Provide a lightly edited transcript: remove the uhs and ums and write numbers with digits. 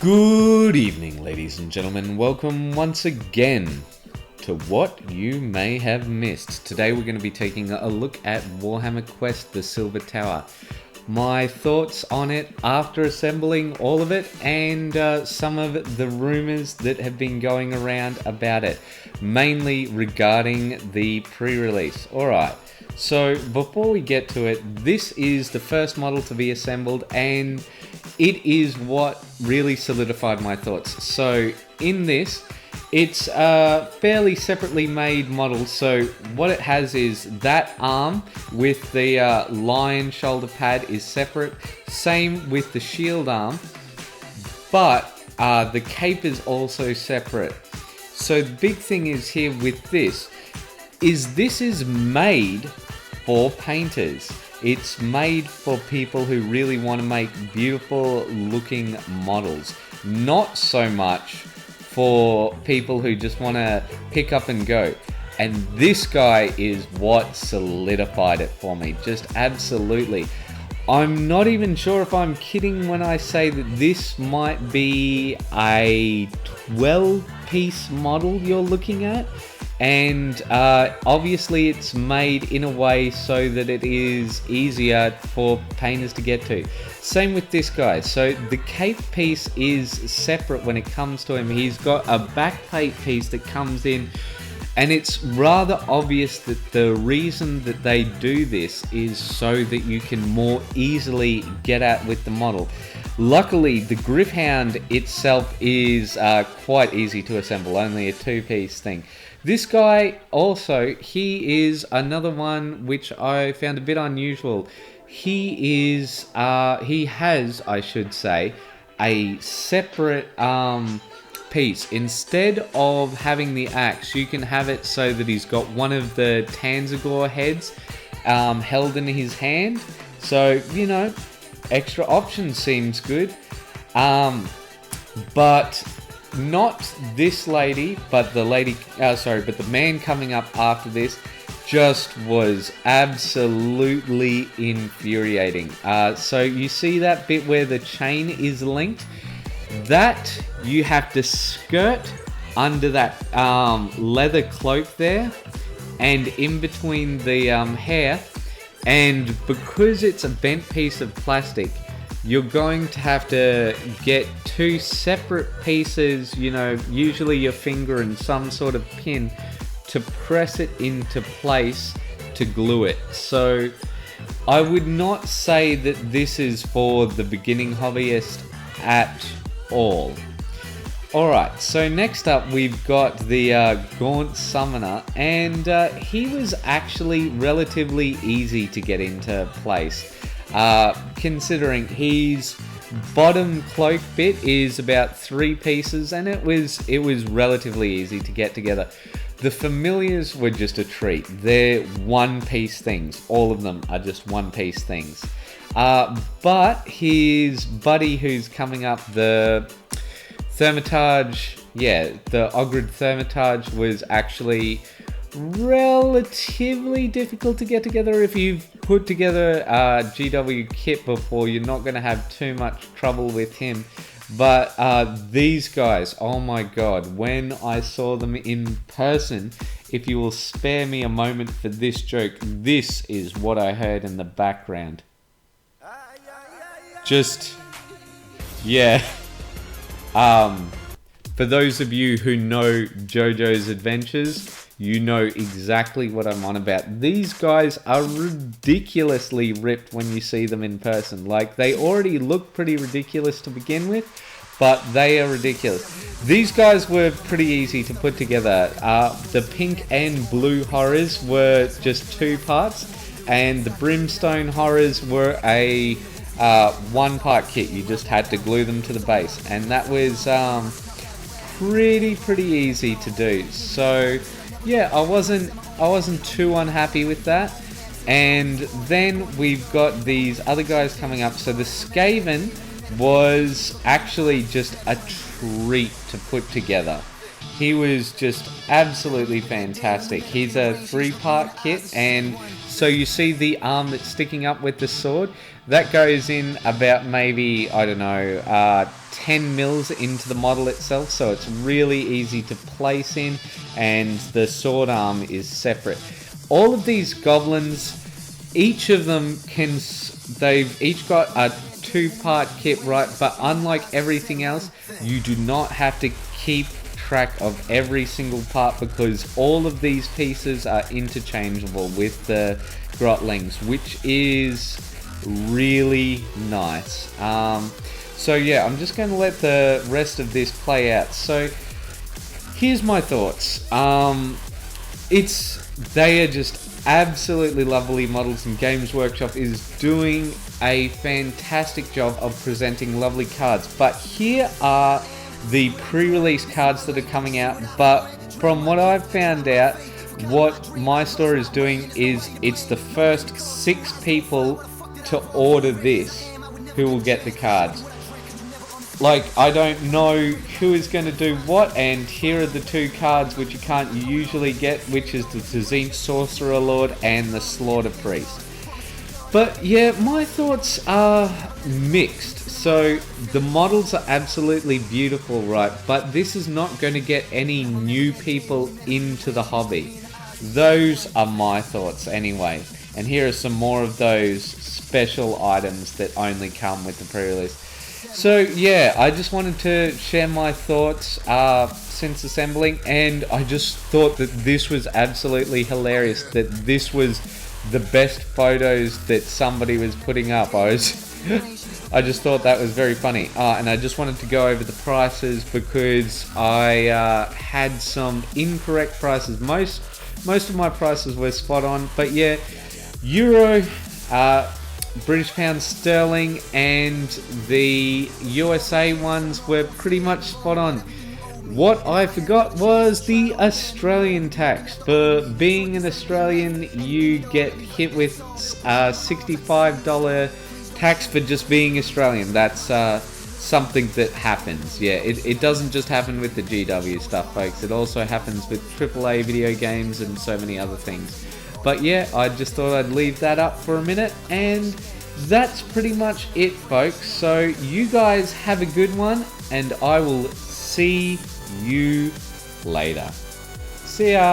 Good evening, ladies and gentlemen. Welcome once again to what you may have missed. Today we're going to be taking a look at Warhammer Quest: The Silver Tower. My thoughts on it after assembling all of it, and some of the rumors that have been going around about it, mainly regarding the pre-release. Alright, so before we get to it, this is the first model to be assembled, and it is what really solidified my thoughts. So in this, it's a fairly separately made model. So what it has is that arm with the lion shoulder pad is separate. Same with the shield arm, but the cape is also separate. So the big thing is here with this is made for painters. It's made for people who really want to make beautiful looking models, not so much for people who just want to pick up and go. And this guy is what solidified it for me, just absolutely. I'm not even sure if I'm kidding when I say that this might be a 12-piece model you're looking at. And obviously it's made in a way so that it is easier for painters to get to. Same with this guy. So the cape piece is separate when it comes to him. He's got a back plate piece that comes in, and it's rather obvious that the reason that they do this is so that you can more easily get at with the model. Luckily, the Gryph-hound itself is quite easy to assemble, only a 2-piece thing. This guy also, he is another one which I found a bit unusual. He has, I should say, a separate piece. Instead of having the axe, you can have it so that he's got one of the Tanzagor heads held in his hand. So, you know, extra option seems good. But not this lady, but the man coming up after this just was absolutely infuriating. So you see that bit where the chain is linked? That you have to skirt under that leather cloak there and in between the hair. And because it's a bent piece of plastic, you're going to have to get 2 separate pieces, you know, usually your finger and some sort of pin, to press it into place to glue it. So I would not say that this is for the beginning hobbyist at all. Alright, so next up we've got the Gaunt Summoner, and he was actually relatively easy to get into place. Considering his bottom cloak bit is about 3 pieces, and it was relatively easy to get together. The familiars were just a treat. They're 1-piece things. All of them are just 1-piece things. But his buddy who's coming up, the Thermitage, the Ogred Thermitage, was actually relatively difficult to get together. If you've put together a GW kit before, you're not going to have too much trouble with him. But these guys, oh my god, when I saw them in person, if you will spare me a moment for this joke, this is what I heard in the background. Just, yeah. For those of you who know Jojo's adventures, you know exactly what I'm on about. These guys are ridiculously ripped when you see them in person. Like, they already look pretty ridiculous to begin with, but they are ridiculous. These guys were pretty easy to put together. The pink and blue horrors were just 2 parts, and the brimstone horrors were a 1-part kit. You just had to glue them to the base, and that was pretty easy to do. So yeah, I wasn't too unhappy with that. And then we've got these other guys coming up. So the Skaven was actually just a treat to put together. He was just absolutely fantastic. He's a 3-part kit, and so you see the arm that's sticking up with the sword, that goes in about maybe, I don't know, 10 mils into the model itself, so it's really easy to place in, and the sword arm is separate. All of these goblins, each of them they've each got a 2-part kit, right? But unlike everything else, you do not have to keep track of every single part, because all of these pieces are interchangeable with the grotlings, which is really nice. So yeah, I'm just going to let the rest of this play out. So here's my thoughts. They are just absolutely lovely models, and Games Workshop is doing a fantastic job of presenting lovely cards. But here are the pre-release cards that are coming out. But from what I've found out, what my store is doing is it's the first 6 people to order this who will get the cards. Like, I don't know who is going to do what, and here are the 2 cards which you can't usually get, which is the Tz'Ink Sorcerer Lord and the Slaughter Priest. But yeah, my thoughts are mixed. So the models are absolutely beautiful, right? But this is not going to get any new people into the hobby. Those are my thoughts anyway. And here are some more of those special items that only come with the pre-release. So yeah, I just wanted to share my thoughts since assembling, and I just thought that this was absolutely hilarious, that this was the best photos that somebody was putting up. I just thought that was very funny. And I just wanted to go over the prices, because I had some incorrect prices. Most of my prices were spot on, but yeah, Euro, British pound sterling, and the USA ones were pretty much spot on. What I forgot was the Australian tax. For being an Australian, you get hit with a $65 tax for just being Australian. That's something that happens. Yeah, it doesn't just happen with the GW stuff, folks. It also happens with AAA video games and so many other things. But yeah, I just thought I'd leave that up for a minute, and that's pretty much it, folks. So you guys have a good one, and I will see you later. See ya!